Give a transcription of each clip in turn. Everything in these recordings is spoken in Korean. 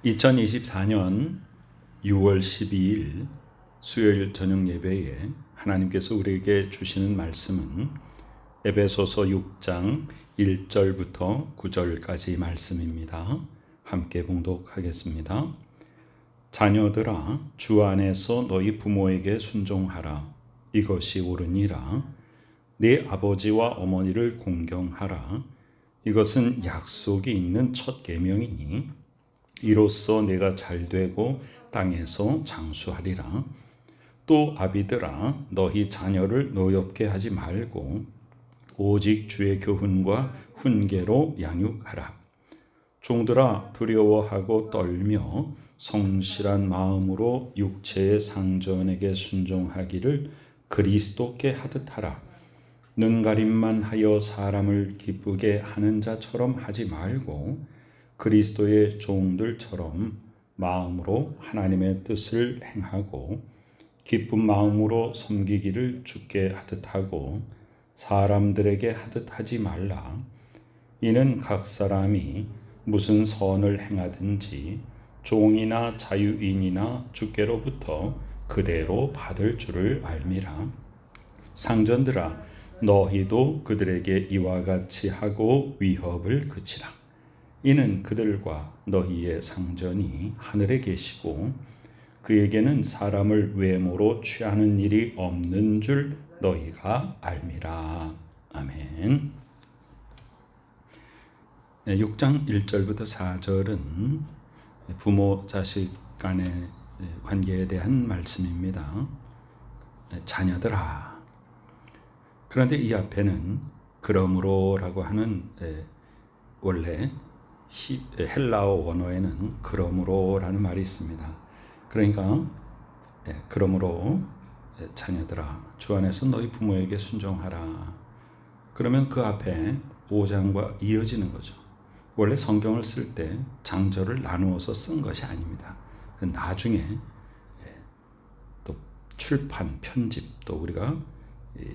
2024년 6월 12일 수요일 저녁 예배에 하나님께서 우리에게 주시는 말씀은 에베소서 6장 1절부터 9절까지 말씀입니다. 함께 봉독하겠습니다. 자녀들아, 주 안에서 너희 부모에게 순종하라. 이것이 옳으니라. 네 아버지와 어머니를 공경하라. 이것은 약속이 있는 첫 계명이니 이로써 내가 잘되고 땅에서 장수하리라. 또 아비들아, 너희 자녀를 노엽게 하지 말고 오직 주의 교훈과 훈계로 양육하라. 종들아, 두려워하고 떨며 성실한 마음으로 육체의 상전에게 순종하기를 그리스도께 하듯 하라. 눈가림만 하여 사람을 기쁘게 하는 자처럼 하지 말고 그리스도의 종들처럼 마음으로 하나님의 뜻을 행하고 기쁜 마음으로 섬기기를 주께 하듯 하고 사람들에게 하듯 하지 말라. 이는 각 사람이 무슨 선을 행하든지 종이나 자유인이나 주께로부터 그대로 받을 줄을 알미라. 상전들아, 너희도 그들에게 이와 같이 하고 위협을 그치라. 이는 그들과 너희의 상전이 하늘에 계시고 그에게는 사람을 외모로 취하는 일이 없는 줄 너희가 알미라. 아멘. 6장 1절부터 4절은 부모 자식 간의 관계에 대한 말씀입니다. 자녀들아. 그런데 이 앞에는 그러므로라고 하는 원래 헬라어 원어에는 그러므로라는 말이 있습니다. 그러니까 그러므로 자녀들아, 주 안에서 너희 부모에게 순종하라. 그러면 그 앞에 5장과 이어지는 거죠. 원래 성경을 쓸 때 장절을 나누어서 쓴 것이 아닙니다. 나중에 또 출판, 편집, 또 우리가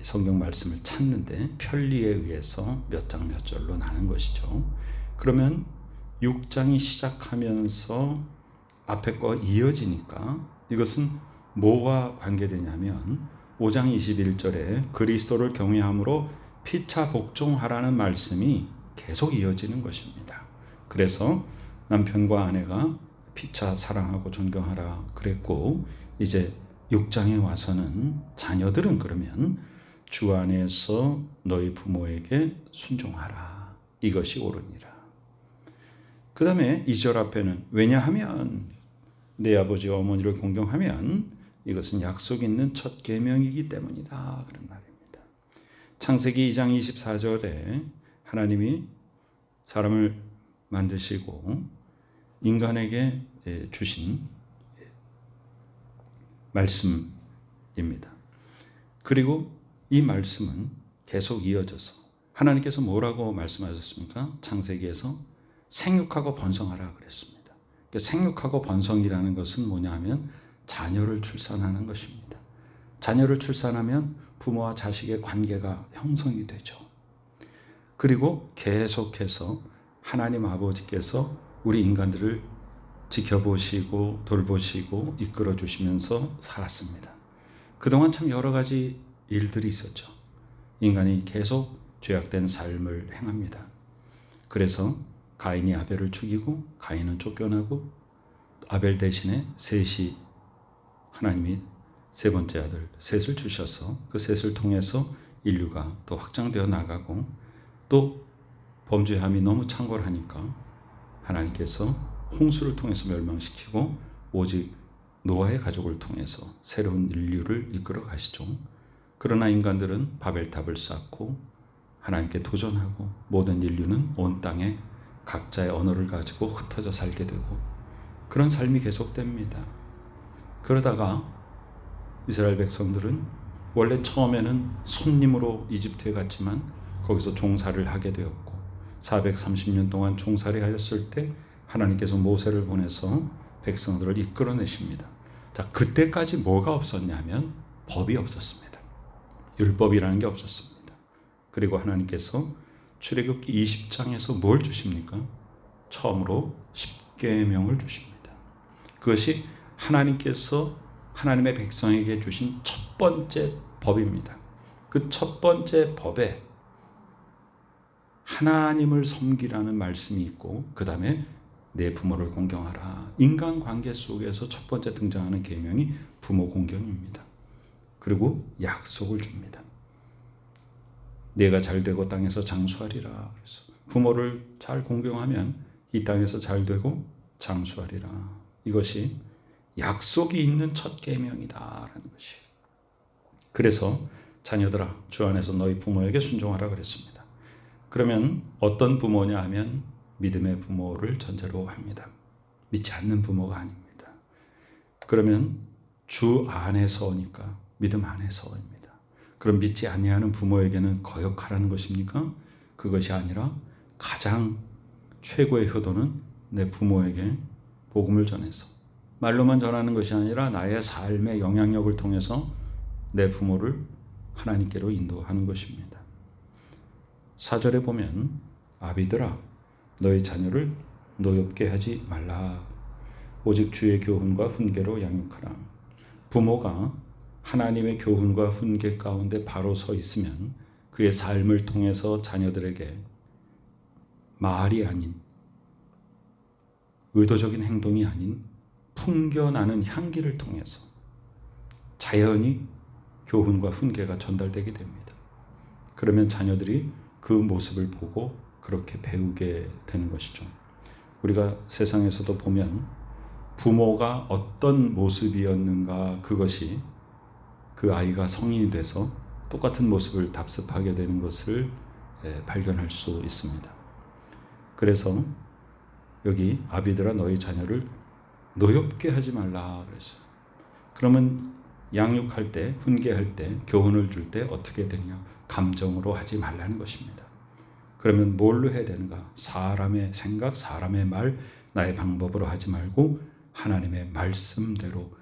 성경 말씀을 찾는데 편리에 의해서 몇 장 몇 절로 나눈 것이죠. 그러면 6장이 시작하면서 앞에 거 이어지니까 이것은 뭐와 관계되냐면 5장 21절에 그리스도를 경외함으로 피차 복종하라는 말씀이 계속 이어지는 것입니다. 그래서 남편과 아내가 피차 사랑하고 존경하라 그랬고, 이제 6장에 와서는 자녀들은 그러면 주 안에서 너희 부모에게 순종하라. 이것이 옳으니라. 그 다음에 2절 앞에는 왜냐하면 내 아버지와 어머니를 공경하면 이것은 약속 있는 첫 계명이기 때문이다. 그런 말입니다. 창세기 2장 24절에 하나님이 사람을 만드시고 인간에게 주신 말씀입니다. 그리고 이 말씀은 계속 이어져서 하나님께서 뭐라고 말씀하셨습니까? 창세기에서 생육하고 번성하라 그랬습니다. 그러니까 생육하고 번성이라는 것은 뭐냐 하면 자녀를 출산하는 것입니다. 자녀를 출산하면 부모와 자식의 관계가 형성이 되죠. 그리고 계속해서 하나님 아버지께서 우리 인간들을 지켜보시고 돌보시고 이끌어 주시면서 살았습니다. 그동안 참 여러 가지 일들이 있었죠. 인간이 계속 죄악된 삶을 행합니다. 그래서 가인이 아벨을 죽이고 가인은 쫓겨나고 아벨 대신에 셋이 하나님이 세 번째 아들 셋을 주셔서 그 셋을 통해서 인류가 또 확장되어 나가고, 또 범죄함이 너무 창궐하니까 하나님께서 홍수를 통해서 멸망시키고 오직 노아의 가족을 통해서 새로운 인류를 이끌어 가시죠. 그러나 인간들은 바벨탑을 쌓고 하나님께 도전하고 모든 인류는 온 땅에 각자의 언어를 가지고 흩어져 살게 되고 그런 삶이 계속됩니다. 그러다가 이스라엘 백성들은 원래 처음에는 손님으로 이집트에 갔지만 거기서 종살이를 하게 되었고 430년 동안 종살이 하였을 때 하나님께서 모세를 보내서 백성들을 이끌어내십니다. 자, 그때까지 뭐가 없었냐면 법이 없었습니다. 율법이라는 게 없었습니다. 그리고 하나님께서 출애굽기 20장에서 뭘 주십니까? 처음으로 십계명을 주십니다. 그것이 하나님께서 하나님의 백성에게 주신 첫 번째 법입니다. 그 첫 번째 법에 하나님을 섬기라는 말씀이 있고 그 다음에 내 부모를 공경하라. 인간관계 속에서 첫 번째 등장하는 계명이 부모 공경입니다. 그리고 약속을 줍니다. 내가 잘되고 땅에서 장수하리라. 그래서 부모를 잘 공경하면 이 땅에서 잘되고 장수하리라. 이것이 약속이 있는 첫 계명이다라는 것이. 그래서 자녀들아 주 안에서 너희 부모에게 순종하라 그랬습니다. 그러면 어떤 부모냐 하면 믿음의 부모를 전제로 합니다. 믿지 않는 부모가 아닙니다. 그러면 주 안에서니까 믿음 안에서입니다. 그럼 믿지 아니하는 부모에게는 거역하라는 것입니까? 그것이 아니라 가장 최고의 효도는 내 부모에게 복음을 전해서 말로만 전하는 것이 아니라 나의 삶의 영향력을 통해서 내 부모를 하나님께로 인도하는 것입니다. 4절에 보면 아비들아 너희 자녀를 노엽게 하지 말라. 오직 주의 교훈과 훈계로 양육하라. 부모가 하나님의 교훈과 훈계 가운데 바로 서 있으면 그의 삶을 통해서 자녀들에게 말이 아닌 의도적인 행동이 아닌 풍겨나는 향기를 통해서 자연히 교훈과 훈계가 전달되게 됩니다. 그러면 자녀들이 그 모습을 보고 그렇게 배우게 되는 것이죠. 우리가 세상에서도 보면 부모가 어떤 모습이었는가 그것이 그 아이가 성인이 돼서 똑같은 모습을 답습하게 되는 것을 발견할 수 있습니다. 그래서 여기 아비들아 너희 자녀를 노엽게 하지 말라 그랬어요. 그러면 양육할 때, 훈계할 때, 교훈을 줄 때 어떻게 되느냐? 감정으로 하지 말라는 것입니다. 그러면 뭘로 해야 되는가? 사람의 생각, 사람의 말, 나의 방법으로 하지 말고 하나님의 말씀대로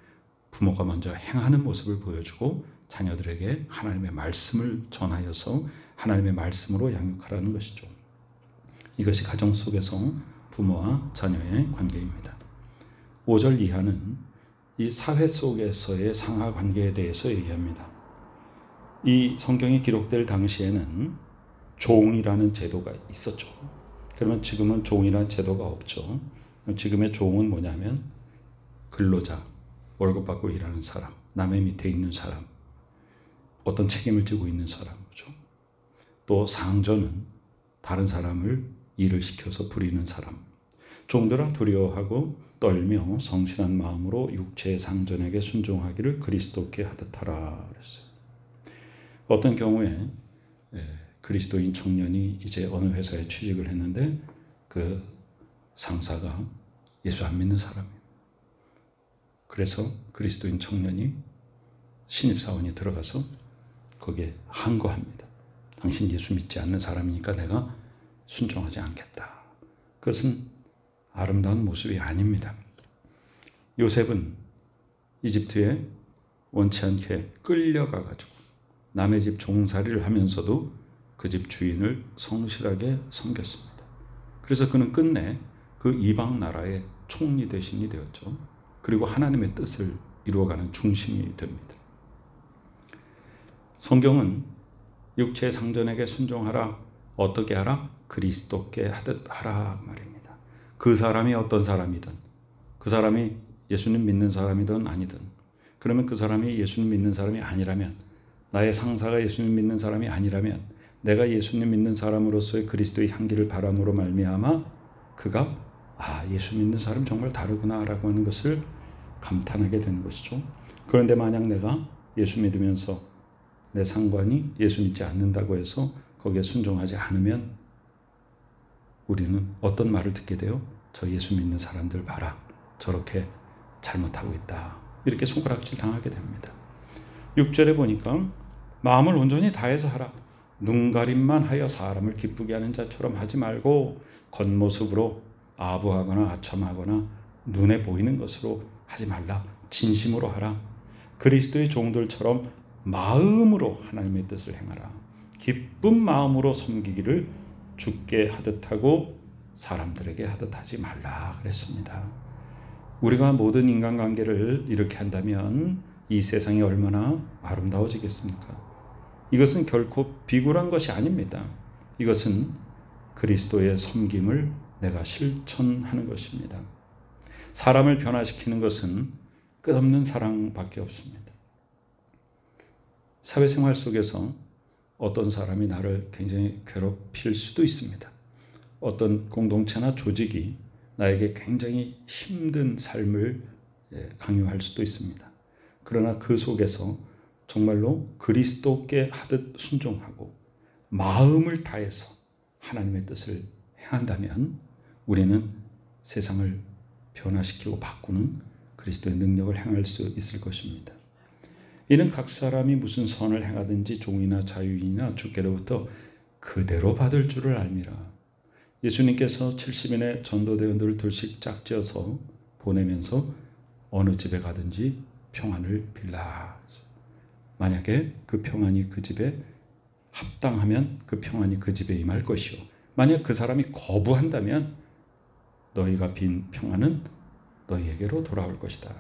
부모가 먼저 행하는 모습을 보여주고 자녀들에게 하나님의 말씀을 전하여서 하나님의 말씀으로 양육하라는 것이죠. 이것이 가정 속에서 부모와 자녀의 관계입니다. 5절 이하는 이 사회 속에서의 상하 관계에 대해서 얘기합니다. 이 성경이 기록될 당시에는 종이라는 제도가 있었죠. 그러면 지금은 종이라는 제도가 없죠. 지금의 종은 뭐냐면 근로자, 월급 받고 일하는 사람, 남의 밑에 있는 사람, 어떤 책임을 지고 있는 사람이죠. 또 상전은 다른 사람을 일을 시켜서 부리는 사람. 종들아 두려워하고 떨며 성실한 마음으로 육체의 상전에게 순종하기를 그리스도께 하듯 하라 그랬어요. 어떤 경우에 그리스도인 청년이 이제 어느 회사에 취직을 했는데 그 상사가 예수 안 믿는 사람이에요. 그래서 그리스도인 청년이 신입사원이 들어가서 거기에 항거합니다. 당신 예수 믿지 않는 사람이니까 내가 순종하지 않겠다. 그것은 아름다운 모습이 아닙니다. 요셉은 이집트에 원치 않게 끌려가가지고 남의 집 종살이를 하면서도 그 집 주인을 성실하게 섬겼습니다. 그래서 그는 끝내 그 이방 나라의 총리 대신이 되었죠. 그리고 하나님의 뜻을 이루어가는 중심이 됩니다. 성경은 육체의 상전에게 순종하라. 어떻게 하라? 그리스도께 하듯 하라 말입니다. 그 사람이 어떤 사람이든 그 사람이 예수님 믿는 사람이든 아니든 그러면 그 사람이 예수님 믿는 사람이 아니라면 나의 상사가 예수님 믿는 사람이 아니라면 내가 예수님 믿는 사람으로서의 그리스도의 향기를 바람으로 말미암아 그가 예수 믿는 사람 정말 다르구나 라고 하는 것을 감탄하게 되는 것이죠. 그런데 만약 내가 예수 믿으면서 내 상관이 예수 믿지 않는다고 해서 거기에 순종하지 않으면 우리는 어떤 말을 듣게 돼요? 저 예수 믿는 사람들 봐라. 저렇게 잘못하고 있다. 이렇게 손가락질 당하게 됩니다. 6절에 보니까 마음을 온전히 다해서 하라. 눈가림만 하여 사람을 기쁘게 하는 자처럼 하지 말고 겉모습으로 아부하거나 아첨하거나 눈에 보이는 것으로 하지 말라. 진심으로 하라. 그리스도의 종들처럼 마음으로 하나님의 뜻을 행하라. 기쁜 마음으로 섬기기를 주께 하듯 하고 사람들에게 하듯 하지 말라 그랬습니다. 우리가 모든 인간관계를 이렇게 한다면 이 세상이 얼마나 아름다워지겠습니까? 이것은 결코 비굴한 것이 아닙니다. 이것은 그리스도의 섬김을 내가 실천하는 것입니다. 사람을 변화시키는 것은 끝없는 사랑밖에 없습니다. 사회생활 속에서 어떤 사람이 나를 굉장히 괴롭힐 수도 있습니다. 어떤 공동체나 조직이 나에게 굉장히 힘든 삶을 강요할 수도 있습니다. 그러나 그 속에서 정말로 그리스도께 하듯 순종하고 마음을 다해서 하나님의 뜻을 행한다면 우리는 세상을 변화시키고 바꾸는 그리스도의 능력을 행할 수 있을 것입니다. 이는 각 사람이 무슨 선을 행하든지 종이나 자유인이나 주께로부터 그대로 받을 줄을 알미라. 예수님께서 70인의 전도대원들을 둘씩 짝지어서 보내면서 어느 집에 가든지 평안을 빌라. 만약에 그 평안이 그 집에 합당하면 그 평안이 그 집에 임할 것이요. 만약 그 사람이 거부한다면 너희가 빈 평안은 너희에게로 돌아올 것이다.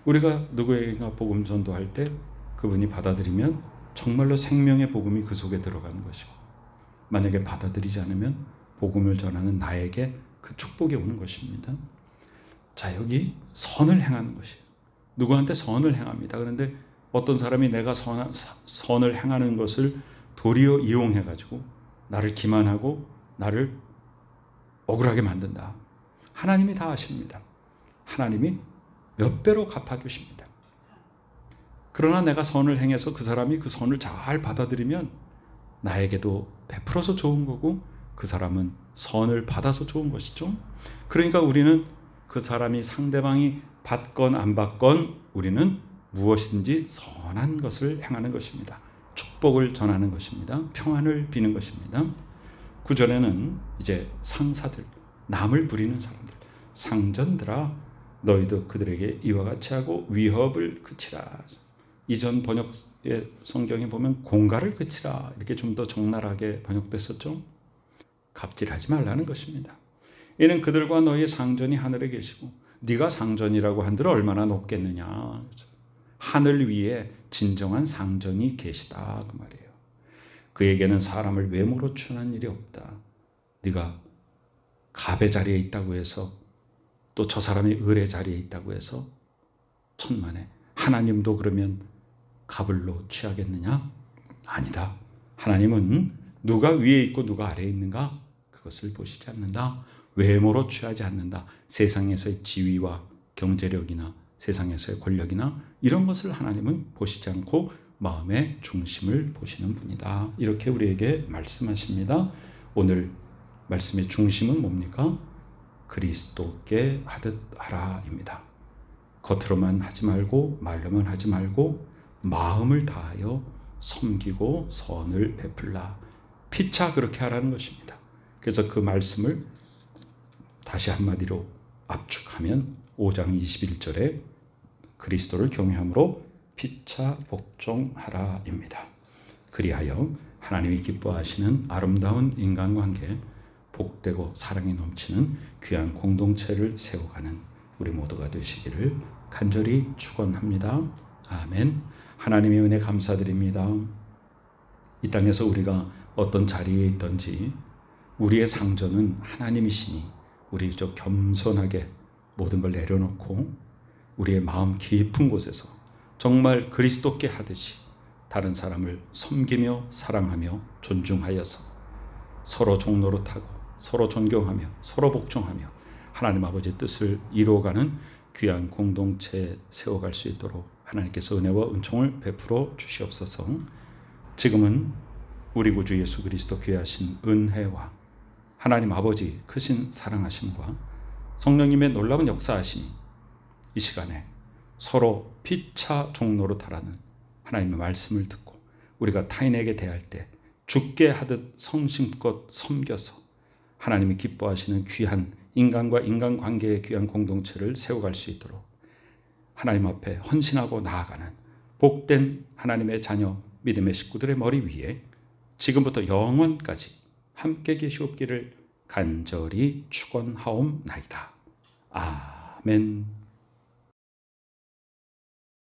우리가 누구에게나 복음 전도할 때 그분이 받아들이면 정말로 생명의 복음이 그 속에 들어가는 것이고, 만약에 받아들이지 않으면 복음을 전하는 나에게 그 축복이 오는 것입니다. 자, 여기 선을 행하는 것이에요. 누구한테 선을 행합니다. 그런데 어떤 사람이 내가 선을 행하는 것을 도리어 이용해가지고 나를 기만하고 나를 억울하게 만든다. 하나님이 다 아십니다. 하나님이 몇 배로 갚아주십니다. 그러나 내가 선을 행해서 그 사람이 그 선을 잘 받아들이면 나에게도 베풀어서 좋은 거고 그 사람은 선을 받아서 좋은 것이죠. 그러니까 우리는 그 사람이 상대방이 받건 안 받건 우리는 무엇이든지 선한 것을 행하는 것입니다. 축복을 전하는 것입니다. 평안을 비는 것입니다. 구절에는 이제 상사들, 남을 부리는 사람들, 상전들아 너희도 그들에게 이와 같이 하고 위협을 그치라. 이전 번역의 성경에 보면 공갈을 그치라 이렇게 좀 더 적나라하게 번역됐었죠. 갑질하지 말라는 것입니다. 이는 그들과 너희의 상전이 하늘에 계시고 네가 상전이라고 한들 얼마나 높겠느냐. 하늘 위에 진정한 상전이 계시다 그 말이에요. 그에게는 사람을 외모로 취하는 일이 없다. 네가 갑의 자리에 있다고 해서 또 저 사람이 을의 자리에 있다고 해서 천만에 하나님도 그러면 갑을로 취하겠느냐? 아니다. 하나님은 누가 위에 있고 누가 아래에 있는가? 그것을 보시지 않는다. 외모로 취하지 않는다. 세상에서의 지위와 경제력이나 세상에서의 권력이나 이런 것을 하나님은 보시지 않고 마음의 중심을 보시는 분이다. 이렇게 우리에게 말씀하십니다. 오늘 말씀의 중심은 뭡니까? 그리스도께 하듯 하라입니다. 겉으로만 하지 말고 말로만 하지 말고 마음을 다하여 섬기고 선을 베풀라. 피차 그렇게 하라는 것입니다. 그래서 그 말씀을 다시 한마디로 압축하면 5장 21절에 그리스도를 경외함으로 피차 복종하라입니다. 그리하여 하나님이 기뻐하시는 아름다운 인간관계, 복되고 사랑이 넘치는 귀한 공동체를 세워가는 우리 모두가 되시기를 간절히 축원합니다. 아멘. 하나님의 은혜 감사드립니다. 이 땅에서 우리가 어떤 자리에 있든지 우리의 상전은 하나님이시니 우리 저 겸손하게 모든 걸 내려놓고 우리의 마음 깊은 곳에서 정말 그리스도께 하듯이 다른 사람을 섬기며 사랑하며 존중하여서 서로 종노릇하고 서로 존경하며 서로 복종하며 하나님 아버지의 뜻을 이루어가는 귀한 공동체 세워갈 수 있도록 하나님께서 은혜와 은총을 베풀어 주시옵소서. 지금은 우리 구주 예수 그리스도 귀하신 은혜와 하나님 아버지 크신 사랑하심과 성령님의 놀라운 역사하심이 이 시간에 서로 피차 종노릇하라는 하나님의 말씀을 듣고 우리가 타인에게 대할 때 주께 하듯 성심껏 섬겨서 하나님이 기뻐하시는 귀한 인간과 인간관계의 귀한 공동체를 세워갈 수 있도록 하나님 앞에 헌신하고 나아가는 복된 하나님의 자녀 믿음의 식구들의 머리 위에 지금부터 영원까지 함께 계시옵기를 간절히 축원하옵나이다. 아멘.